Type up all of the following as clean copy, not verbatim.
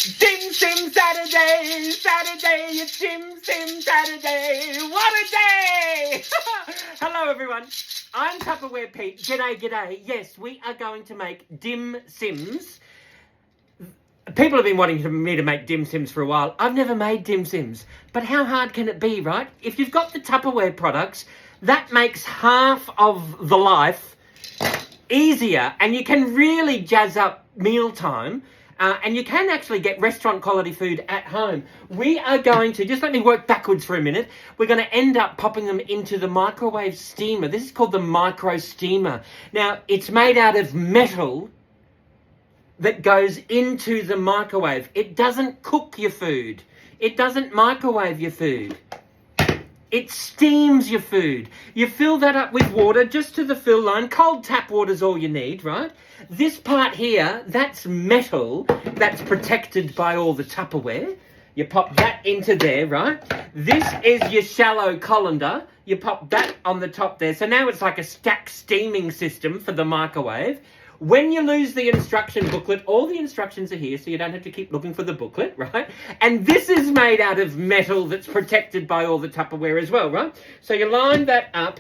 Dim Sim Saturday, Saturday, it's Dim Sim Saturday. What a day! Hello everyone, I'm Tupperware Pete. G'day, g'day. Yes, we are going to make dim sims. People have been wanting me to make dim sims for a while. I've never made dim sims, but how hard can it be, right? If you've got the Tupperware products, that makes half of the life easier, and you can really jazz up mealtime. And you can actually get restaurant quality food at home. We are going to, just let me work backwards for a minute. We're going to end up popping them into the microwave steamer. This is called the micro steamer. Now, it's made out of metal that goes into the microwave. It doesn't cook your food. It doesn't microwave your food. It steams your food. You fill that up with water just to the fill line. Cold tap water's all you need, right? This part here, that's metal, that's protected by all the Tupperware. You pop that into there, right? This is your shallow colander. You pop that on the top there. So now it's like a stack steaming system for the microwave. When you lose the instruction booklet, all the instructions are here, so you don't have to keep looking for the booklet, right? And this is made out of metal that's protected by all the Tupperware as well, right? So you line that up.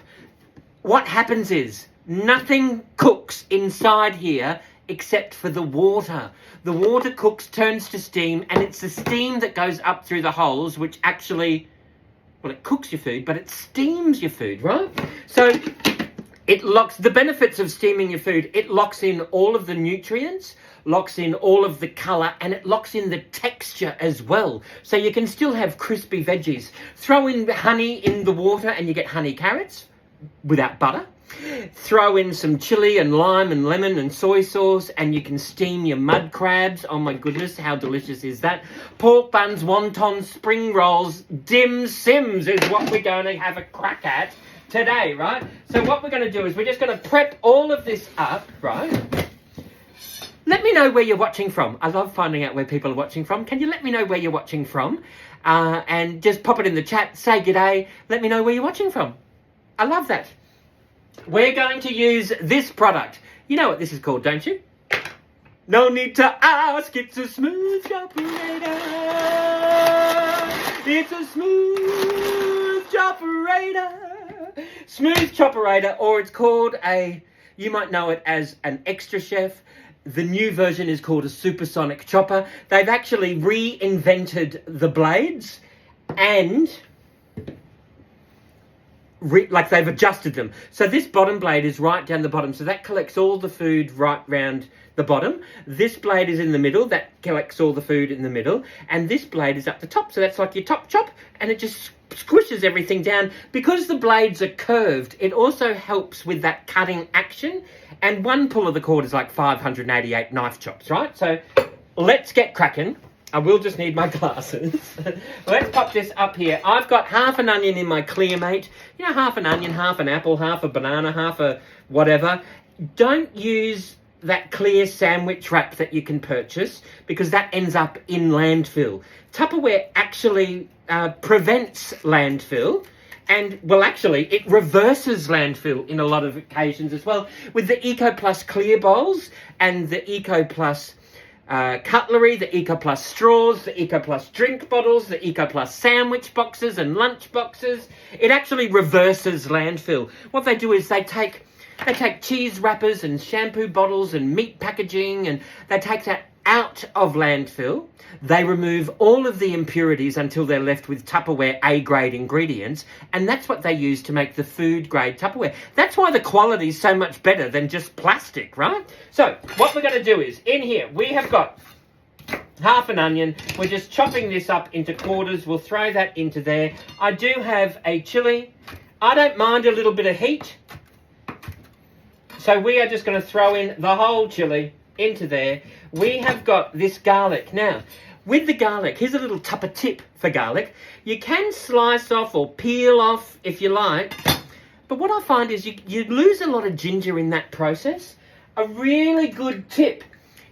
What happens is nothing cooks inside here except for the water. The water cooks, turns to steam, and it's the steam that goes up through the holes, which actually, well, it cooks your food, but it steams your food, right? So it locks, the benefits of steaming your food, it locks in all of the nutrients, locks in all of the colour, and it locks in the texture as well. So you can still have crispy veggies. Throw in honey in the water and you get honey carrots without butter. Throw in some chili and lime and lemon and soy sauce and you can steam your mud crabs. Oh my goodness, how delicious is that? Pork buns, wontons, spring rolls, dim sims is what we're going to have a crack at today, right? So what we're going to do is we're just going to prep all of this up, right? Let me know where you're watching from. I love finding out where people are watching from. Can you let me know where you're watching from? And just pop it in the chat, say g'day, let me know where you're watching from. I love that. We're going to use this product. You know what this is called, don't you? No need to ask, it's a smooth operator. It's a smooth choperator. Smooth choperator, or it's called a, you might know it as an extra chef. The new version is called a supersonic chopper. They've actually reinvented the blades and they've adjusted them. So this bottom blade is right down the bottom. So that collects all the food right round the bottom. This blade is in the middle. That collects all the food in the middle. And this blade is up the top. So that's like your top chop. And it just squishes everything down. Because the blades are curved, it also helps with that cutting action. And one pull of the cord is like 588 knife chops, right? So let's get cracking. I will just need my glasses. Let's pop this up here. I've got half an onion in my Clearmate. You know, half an onion, half an apple, half a banana, half a whatever. Don't use that clear sandwich wrap that you can purchase because that ends up in landfill. Tupperware actually prevents landfill. And, well, actually, it reverses landfill in a lot of occasions as well. With the Eco Plus clear bowls and the Eco Plus cutlery, the Eco Plus straws, the Eco Plus drink bottles, the Eco Plus sandwich boxes and lunch boxes. It actually reverses landfill. What they do is they take cheese wrappers and shampoo bottles and meat packaging and they take that out of landfill. They remove all of the impurities until they're left with Tupperware A-grade ingredients, and that's what they use to make the food-grade Tupperware. That's why the quality is so much better than just plastic, right? So what we're going to do is, in here, we have got half an onion. We're just chopping this up into quarters. We'll throw that into there. I do have a chili. I don't mind a little bit of heat. So we are just going to throw in the whole chili into there. We have got this garlic. Now, with the garlic, here's a little Tupper tip for garlic. You can slice off or peel off if you like, but what I find is you lose a lot of ginger in that process. A really good tip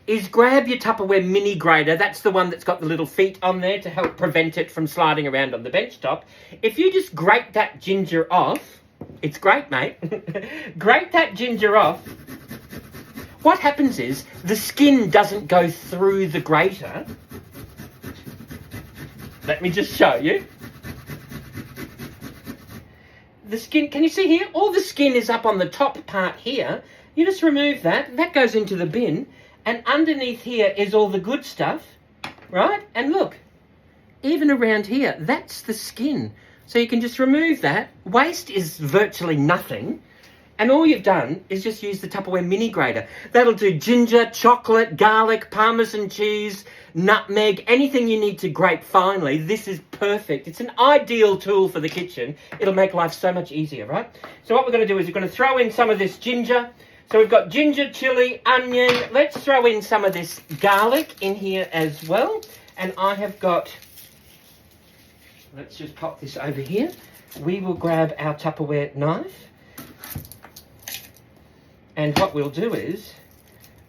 is grab your Tupperware mini grater. That's the one that's got the little feet on there to help prevent it from sliding around on the bench top. If you just grate that ginger off, it's great, mate. Grate that ginger off. What happens is the skin doesn't go through the grater let me just show you. The skin, can you see here? All the skin is up on the top part here. You just remove that. That goes into the bin. And underneath here is all the good stuff, right? And look, even around here, that's the skin. So you can just remove that. Waste is virtually nothing. And all you've done is just use the Tupperware mini grater. That'll do ginger, chocolate, garlic, parmesan cheese, nutmeg, anything you need to grate finely. This is perfect. It's an ideal tool for the kitchen. It'll make life so much easier, right? So what we're going to do is we're going to throw in some of this ginger. So we've got ginger, chili, onion. Let's throw in some of this garlic in here as well. And I have got, let's just pop this over here. We will grab our Tupperware knife. And what we'll do is,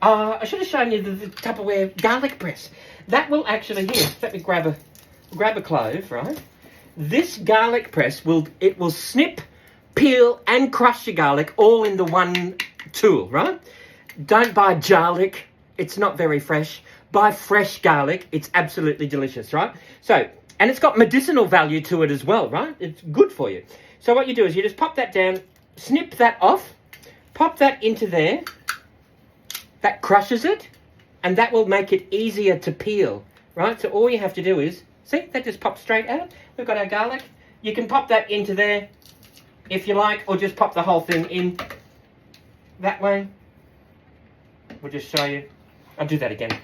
I should have shown you the Tupperware garlic press. That will actually, here, let me grab a clove, right? This garlic press will snip, peel and crush your garlic all in the one tool, right? Don't buy garlic, it's not very fresh. Buy fresh garlic, it's absolutely delicious, right? So, and it's got medicinal value to it as well, right? It's good for you. So what you do is you just pop that down, snip that off, pop that into there. That crushes it, and that will make it easier to peel, right? So all you have to do is, see, that just pops straight out. We've got our garlic. You can pop that into there if you like, or just pop the whole thing in that way. We'll just show you. I'll do that again.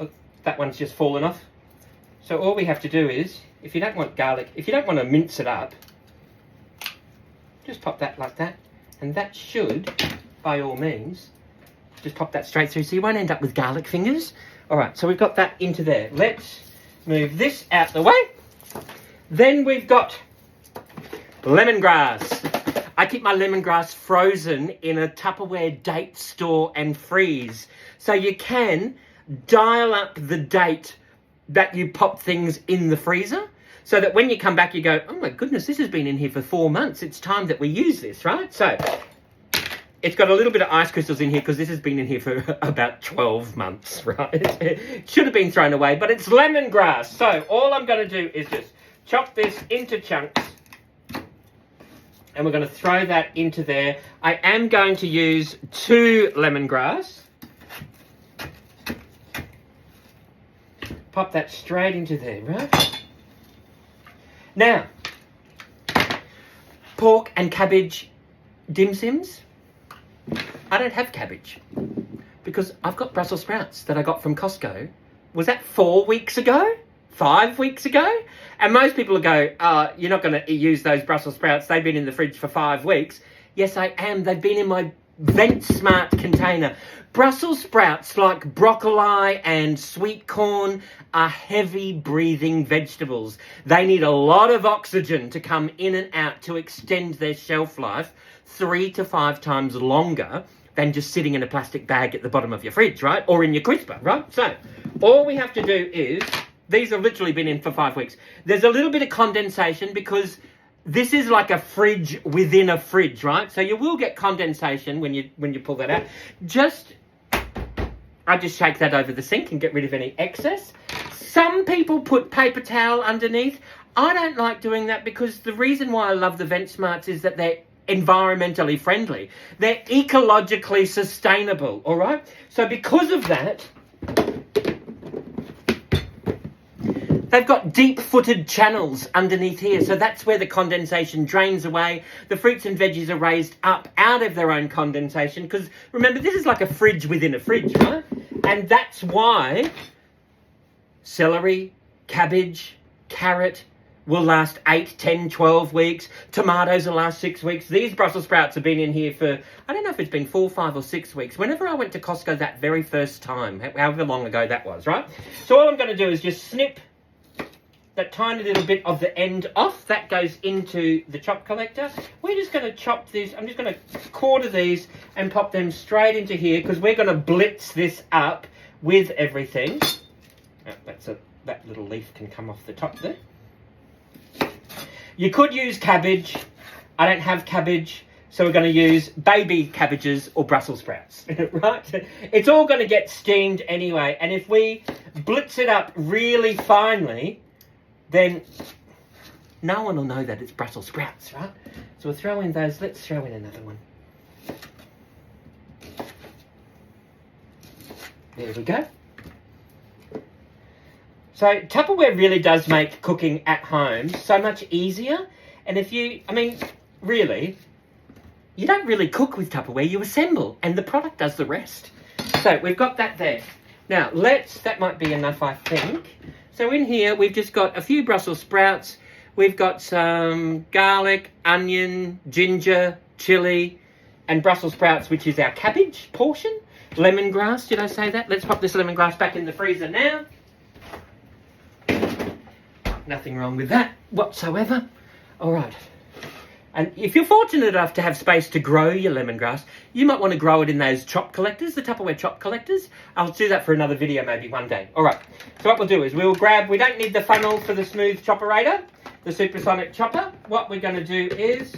Oh, that one's just fallen off. So all we have to do is, if you don't want garlic, if you don't want to mince it up, just pop that like that. And that should, by all means, just pop that straight through so you won't end up with garlic fingers. All right, so we've got that into there. Let's move this out the way. Then we've got lemongrass. I keep my lemongrass frozen in a Tupperware date store and freeze. So you can dial up the date that you pop things in the freezer, so that when you come back, you go, oh my goodness, this has been in here for 4 months. It's time that we use this, right? So it's got a little bit of ice crystals in here because this has been in here for about 12 months, right? It should have been thrown away, but it's lemongrass. So all I'm going to do is just chop this into chunks, and we're going to throw that into there. I am going to use 2 lemongrass. Pop that straight into there, right? Now, pork and cabbage dim sims. I don't have cabbage because I've got Brussels sprouts that I got from Costco. Was that 4 weeks ago? 5 weeks ago? And most people will go, you're not going to use those Brussels sprouts. They've been in the fridge for 5 weeks. Yes, I am. They've been in my Vent Smart container. Brussels sprouts, like broccoli and sweet corn, are heavy breathing vegetables. They need a lot of oxygen to come in and out to extend their shelf life 3 to 5 times longer than just sitting in a plastic bag at the bottom of your fridge, right? Or in your crisper, right? So all we have to do is, these have literally been in for 5 weeks. There's a little bit of condensation because this is like a fridge within a fridge, right? So you will get condensation when you pull that out. I just shake that over the sink and get rid of any excess. Some people put paper towel underneath. I don't like doing that because the reason why I love the Vent Smarts is that they're environmentally friendly. They're ecologically sustainable, all right? So because of that, they've got deep-footed channels underneath here, so that's where the condensation drains away. The fruits and veggies are raised up out of their own condensation, because remember, this is like a fridge within a fridge, right? And that's why celery, cabbage, carrot will last 8, 10, 12 weeks. Tomatoes will last 6 weeks. These Brussels sprouts have been in here for, I don't know if it's been 4, 5 or 6 weeks. Whenever I went to Costco that very first time, however long ago that was, right? So all I'm going to do is just snip that tiny little bit of the end off. That goes into the chop collector. We're just going to chop these. I'm just going to quarter these and pop them straight into here because we're going to blitz this up with everything. Oh, that little leaf can come off the top there. You could use cabbage. I don't have cabbage, So we're going to use baby cabbages or Brussels sprouts, right? It's all going to get steamed anyway. And if we blitz it up really finely, then no one will know that it's Brussels sprouts, right? So we'll throw in those. Let's throw in another one. There we go. So Tupperware really does make cooking at home so much easier. And if you, I mean, really, you don't really cook with Tupperware, you assemble, and the product does the rest. So we've got that there. Now, that might be enough, I think. So in here, we've just got a few Brussels sprouts. We've got some garlic, onion, ginger, chilli, and Brussels sprouts, which is our cabbage portion. Lemongrass, did I say that? Let's pop this lemongrass back in the freezer now. Nothing wrong with that whatsoever. All right. And if you're fortunate enough to have space to grow your lemongrass, you might want to grow it in those chop collectors, the Tupperware chop collectors. I'll do that for another video maybe one day. All right. So what we'll do is we don't need the funnel for the smooth chopperator, the supersonic chopper. What we're going to do is...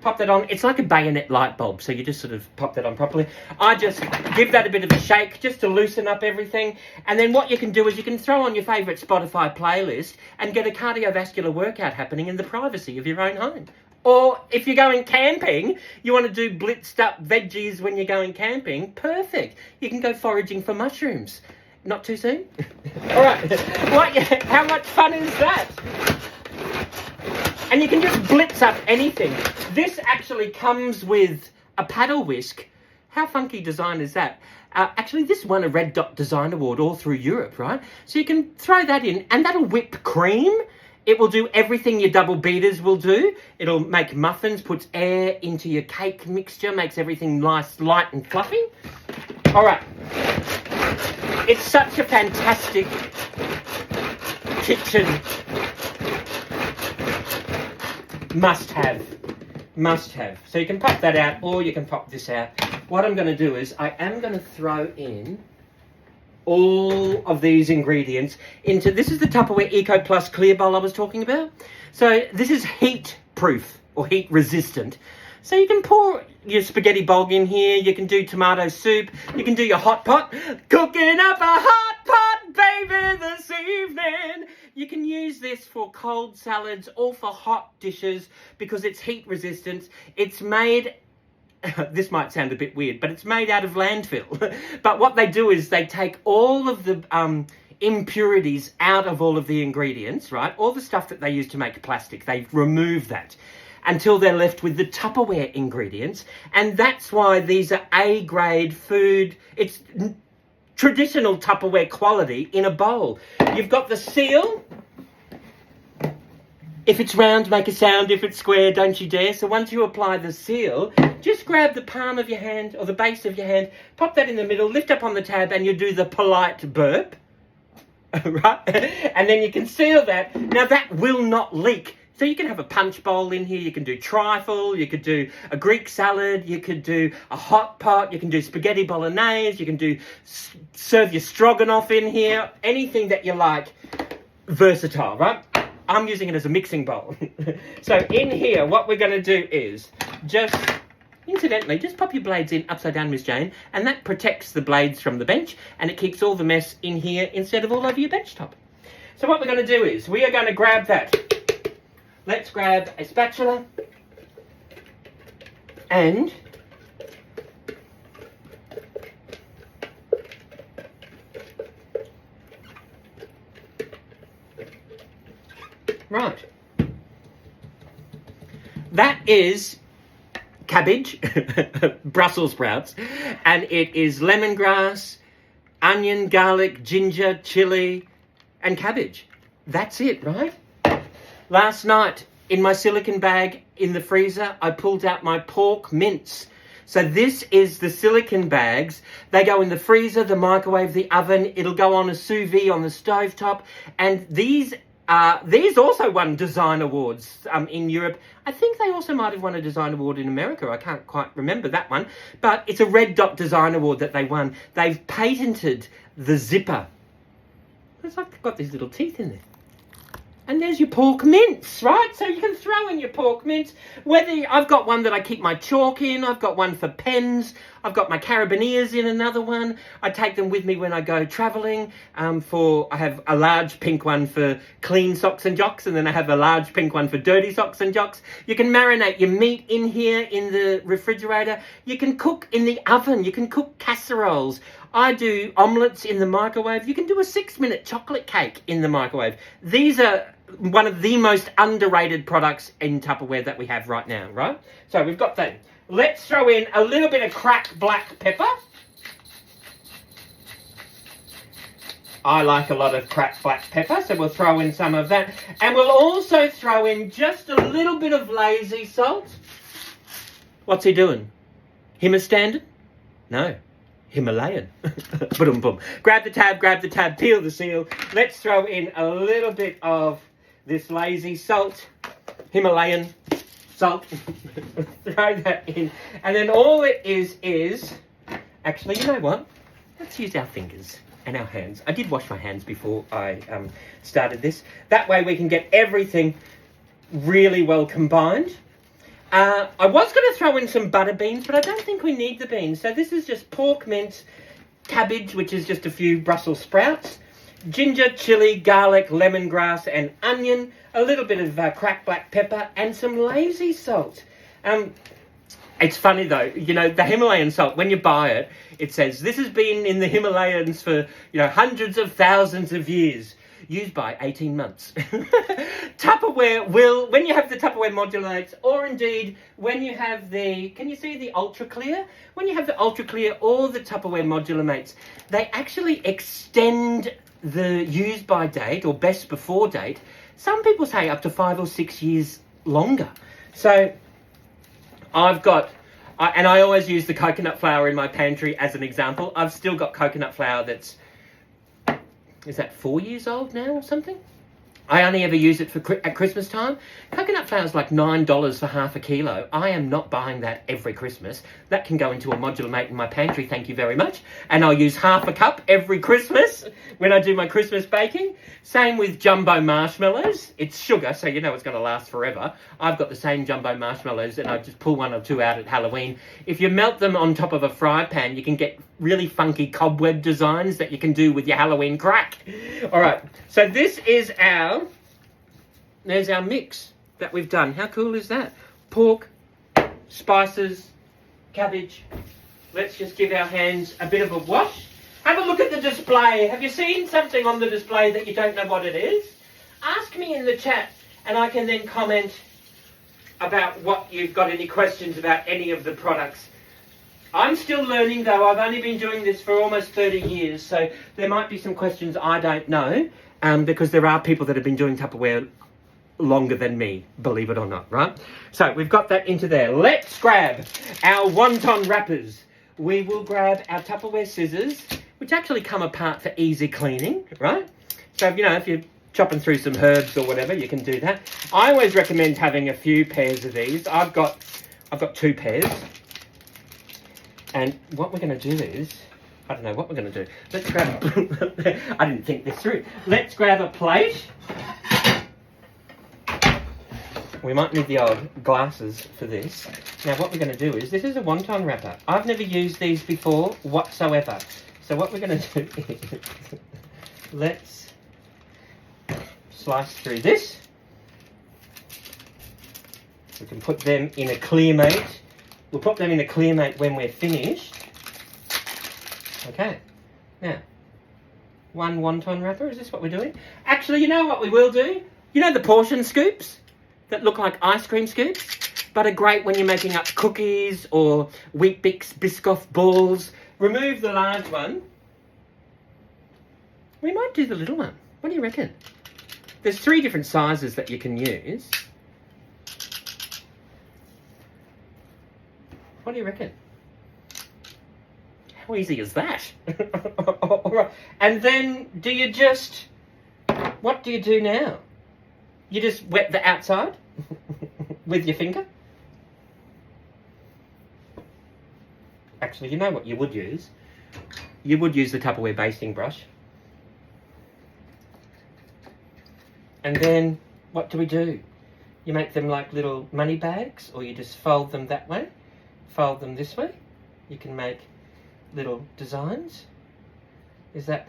pop that on. It's like a bayonet light bulb, so you just sort of pop that on properly. I just give that a bit of a shake just to loosen up everything. And then what you can do is you can throw on your favourite Spotify playlist and get a cardiovascular workout happening in the privacy of your own home. Or if you're going camping, you want to do blitzed up veggies when you're going camping, perfect. You can go foraging for mushrooms. Not too soon? All right. How much fun is that? And you can just blitz up anything. This actually comes with a paddle whisk. How funky design is that? Actually, this won a Red Dot Design Award all through Europe, right? So you can throw that in, and that'll whip cream. It will do everything your double beaters will do. It'll make muffins, puts air into your cake mixture, makes everything nice, light and fluffy. All right. It's such a fantastic kitchen must have. So you can pop that out, or you can pop this out. What I'm going to do is I am going to throw in all of these ingredients into, this is the Tupperware Eco Plus clear bowl I was talking about. So this is heat proof or heat resistant. So you can pour your spaghetti bog in here, you can do tomato soup, you can do your hot pot. Cooking up a hot pot, baby, this evening. You can use this for cold salads or for hot dishes because it's heat resistant. It's made, this might sound a bit weird, but it's made out of landfill. But what they do is they take all of the impurities out of all of the ingredients, right? All the stuff that they use to make plastic, they remove that until they're left with the Tupperware ingredients. And that's why these are A-grade food. It's traditional Tupperware quality in a bowl. You've got the seal. If it's round, make a sound. If it's square, don't you dare. So once you apply the seal, just grab the palm of your hand or the base of your hand, pop that in the middle, lift up on the tab, and you do the polite burp. Right? And then you can seal that. Now that will not leak. So you can have a punch bowl in here, you can do trifle, you could do a Greek salad, you could do a hot pot, you can do spaghetti bolognese, you can do serve your stroganoff in here, anything that you like. Versatile, right? I'm using it as a mixing bowl. So in here, what we're going to do is just, incidentally, just pop your blades in upside down, Miss Jane, and that protects the blades from the bench, and it keeps all the mess in here instead of all over your bench top. So what we're going to do is, we are going to grab that. Let's grab a spatula and right. That is cabbage, Brussels sprouts, and it is lemongrass, onion, garlic, ginger, chili, and cabbage. That's it, right? Last night, in my silicone bag in the freezer, I pulled out my pork mince. So this is the silicone bags. They go in the freezer, the microwave, the oven. It'll go on a sous vide on the stovetop. And these also won design awards in Europe. I think they also might have won a design award in America. I can't quite remember that one. But it's a Red Dot Design Award that they won. They've patented the zipper. It's like they've got these little teeth in there. And there's your pork mince, right? So you can throw in your pork mince. I've got one that I keep my chalk in. I've got one for pens. I've got my carabiners in another one. I take them with me when I go travelling. I have a large pink one for clean socks and jocks, and then I have a large pink one for dirty socks and jocks. You can marinate your meat in here in the refrigerator. You can cook in the oven. You can cook casseroles. I do omelettes in the microwave. You can do a 6-minute chocolate cake in the microwave. These are one of the most underrated products in Tupperware that we have right now, right? So we've got that. Let's throw in a little bit of cracked black pepper. I like a lot of cracked black pepper, so we'll throw in some of that. And we'll also throw in just a little bit of lazy salt. What's he doing? Him a standard? No. Himalayan. Boom, boom. Grab the tab, peel the seal. Let's throw in a little bit of this lazy salt, Himalayan salt. Throw that in. And then all it is, actually, you know what? Let's use our fingers and our hands. I did wash my hands before I started this. That way we can get everything really well combined. I was going to throw in some butter beans, but I don't think we need the beans. So this is just pork mince, cabbage, which is just a few Brussels sprouts, ginger, chilli, garlic, lemongrass and onion, a little bit of cracked black pepper and some lazy salt. It's funny though, you know, the Himalayan salt, when you buy it, it says this has been in the Himalayas for, you know, hundreds of thousands of years. Used by 18 months. Tupperware will, when you have the Tupperware modulates, or indeed when you have the, can you see the Ultra Clear? When you have the Ultra Clear or the Tupperware modulamates, they actually extend the use by date or best before date. Some people say up to 5 or 6 years longer. So I've got, and I always use the coconut flour in my pantry as an example. I've still got coconut flour that's, is that 4 years old now or something? I only ever use it at Christmas time. Coconut flour is like $9 for half a kilo. I am not buying that every Christmas. That can go into a modular mate in my pantry, thank you very much. And I'll use half a cup every Christmas when I do my Christmas baking. Same with jumbo marshmallows. It's sugar, so you know it's going to last forever. I've got the same jumbo marshmallows and I just pull 1 or 2 out at Halloween. If you melt them on top of a fry pan, you can get really funky cobweb designs that you can do with your Halloween crack. All right, so this is there's our mix that we've done. How cool is that? Pork, spices, cabbage. Let's just give our hands a bit of a wash. Have a look at the display. Have you seen something on the display that you don't know what it is? Ask me in the chat and I can then comment about what you've got, any questions about any of the products. I'm still learning though. I've only been doing this for almost 30 years, so there might be some questions I don't know, because there are people that have been doing Tupperware longer than me, believe it or not, right? So we've got that into there. Let's grab our wonton wrappers. We will grab our Tupperware scissors, which actually come apart for easy cleaning, right? So, you know, if you're chopping through some herbs or whatever, you can do that. I always recommend having a few pairs of these. I've got 2 pairs. And what we're going to do is, I don't know what we're going to do. Let's grab, I didn't think this through. Let's grab a plate. We might need the old glasses for this. Now what we're going to do is, this is a wonton wrapper. I've never used these before whatsoever. So what we're going to do is, let's slice through this. We can put them in a clear mate. We'll put them in a clear mate when we're finished. Okay. Now, 1 wonton wrapper. Is this what we're doing? Actually, you know what we will do? You know the portion scoops that look like ice cream scoops, but are great when you're making up cookies or Wheat Bix Biscoff balls. Remove the large one. We might do the little one. What do you reckon? There's 3 different sizes that you can use. What do you reckon? How easy is that? All right. And then what do you do now? You just wet the outside with your finger? Actually, you know what you would use? You would use the Tupperware basting brush. And then what do? You make them like little money bags, or you just fold them that way, fold them this way. You can make little designs. Is that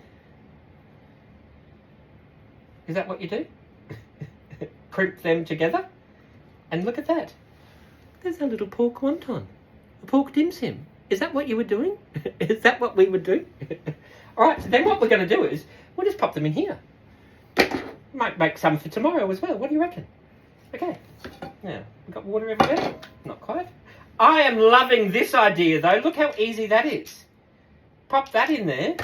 what you do? Crimp them together. And look at that. There's a little pork wonton. A pork dim sim. Is that what you were doing? Is that what we would do? All right, so then what we're going to do is we'll just pop them in here. Might make some for tomorrow as well. What do you reckon? Okay. Now, we've got water everywhere. Not quite. I am loving this idea, though. Look how easy that is. Pop that in there.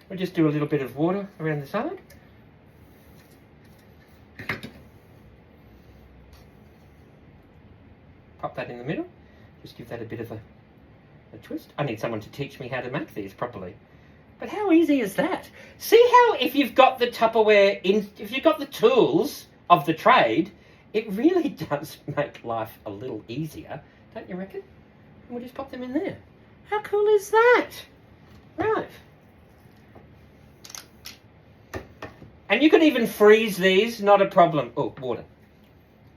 We'll just do a little bit of water around the side. Pop that in the middle. Just give that a bit of a twist. I need someone to teach me how to make these properly. But how easy is that? See how if you've got the Tupperware, if you've got the tools of the trade, it really does make life a little easier, don't you reckon? And we'll just pop them in there. How cool is that? Right. And you could even freeze these, not a problem. Oh, water.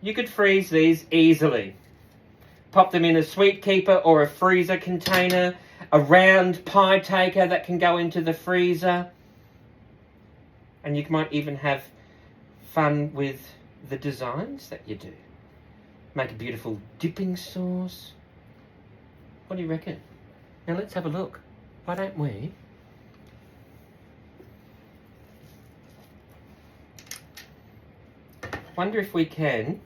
You could freeze these easily. Pop them in a sweet keeper or a freezer container, a round pie taker that can go into the freezer. And you might even have fun with the designs that you do. Make a beautiful dipping sauce. What do you reckon? Now let's have a look. Why don't we? Wonder if we can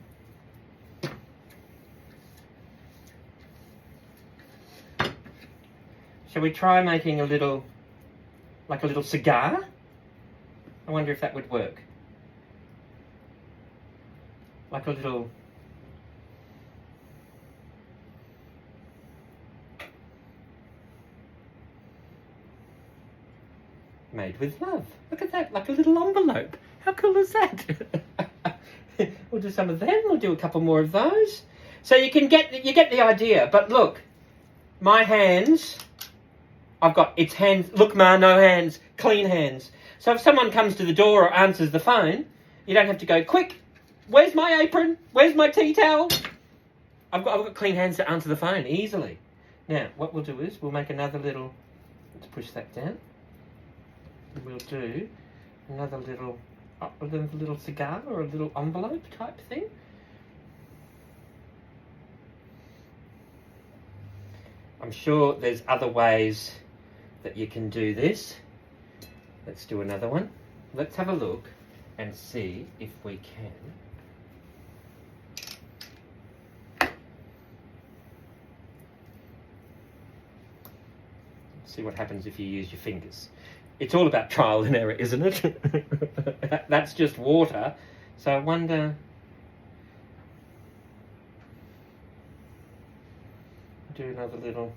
shall we try making a little cigar? I wonder if that would work. Like a little made with love. Look at that, like a little envelope. How cool is that? We'll do some of them. We'll do a couple more of those. So you get the idea. But look, my hands. I've got it's hands. Look, Ma, no hands, clean hands. So if someone comes to the door or answers the phone, you don't have to go quick. Where's my apron? Where's my tea towel? I've got clean hands to answer the phone easily. Now, what we'll do is we'll make another little. Let's push that down. And we'll do another little cigar or a little envelope type thing. I'm sure there's other ways that you can do this. Let's do another one. Let's have a look and see if we can. See what happens if you use your fingers. It's all about trial and error, isn't it? That's just water. So I wonder. Do another little.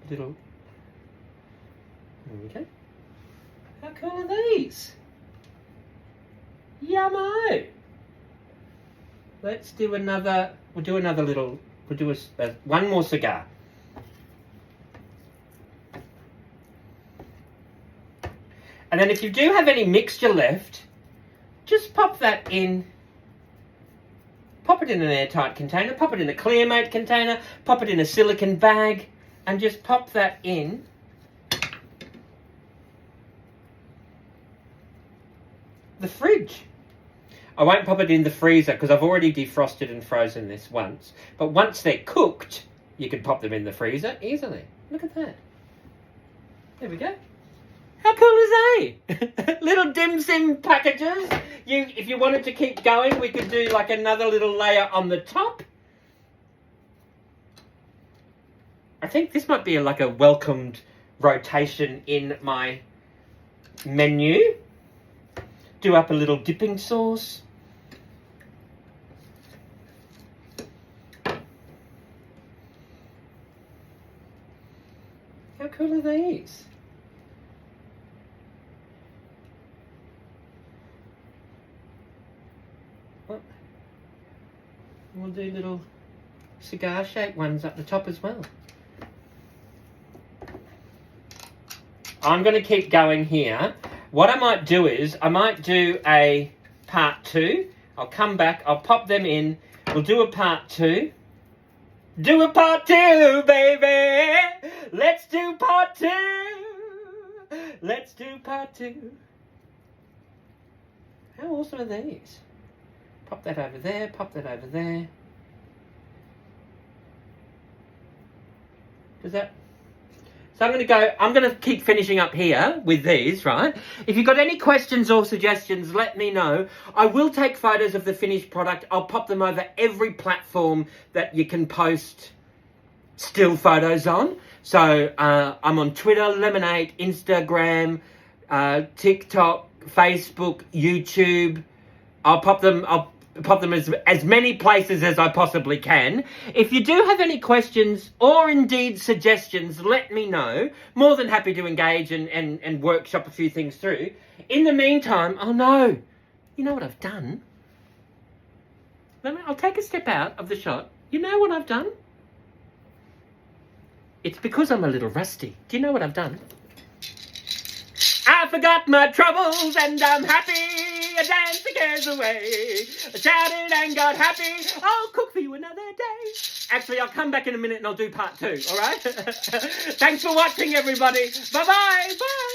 There we go. How cool are these? Yummo! Let's do another. We'll do another little. We'll do one more cigar. And then if you do have any mixture left, just pop that in. Pop it in an airtight container, pop it in a Clearmate container, pop it in a silicone bag, and just pop that in. The fridge. I won't pop it in the freezer because I've already defrosted and frozen this once. But once they're cooked, you can pop them in the freezer easily. Look at that. There we go. How cool is they? Little dim sim packages. If you wanted to keep going, we could do like another little layer on the top. I think this might be like a welcomed rotation in my menu. Do up a little dipping sauce. How cool are these? We'll do little cigar-shaped ones up the top as well. I'm going to keep going here. what I might do is, I might do a part 2. I'll come back, I'll pop them in. We'll do a part 2. Do a part 2, baby. Let's do part 2. Let's do part 2. How awesome are these? Pop that over there, pop that over there. Does that... So I'm going to keep finishing up here with these, right? If you've got any questions or suggestions, let me know. I will take photos of the finished product. I'll pop them over every platform that you can post still photos on. So I'm on Twitter, Lemonade, Instagram, TikTok, Facebook, YouTube. I'll pop them as many places as I possibly can. If you do have any questions or indeed suggestions, let me know. More than happy to engage and workshop a few things through. In the meantime, oh no, you know what I've done? I'll take a step out of the shot. You know what I've done? It's because I'm a little rusty. Do you know what I've done? I forgot my troubles and I'm happy. I danced the cares away. I shouted and got happy. I'll cook for you another day. Actually, I'll come back in a minute and I'll do part 2, all right? Thanks for watching, everybody. Bye-bye. Bye.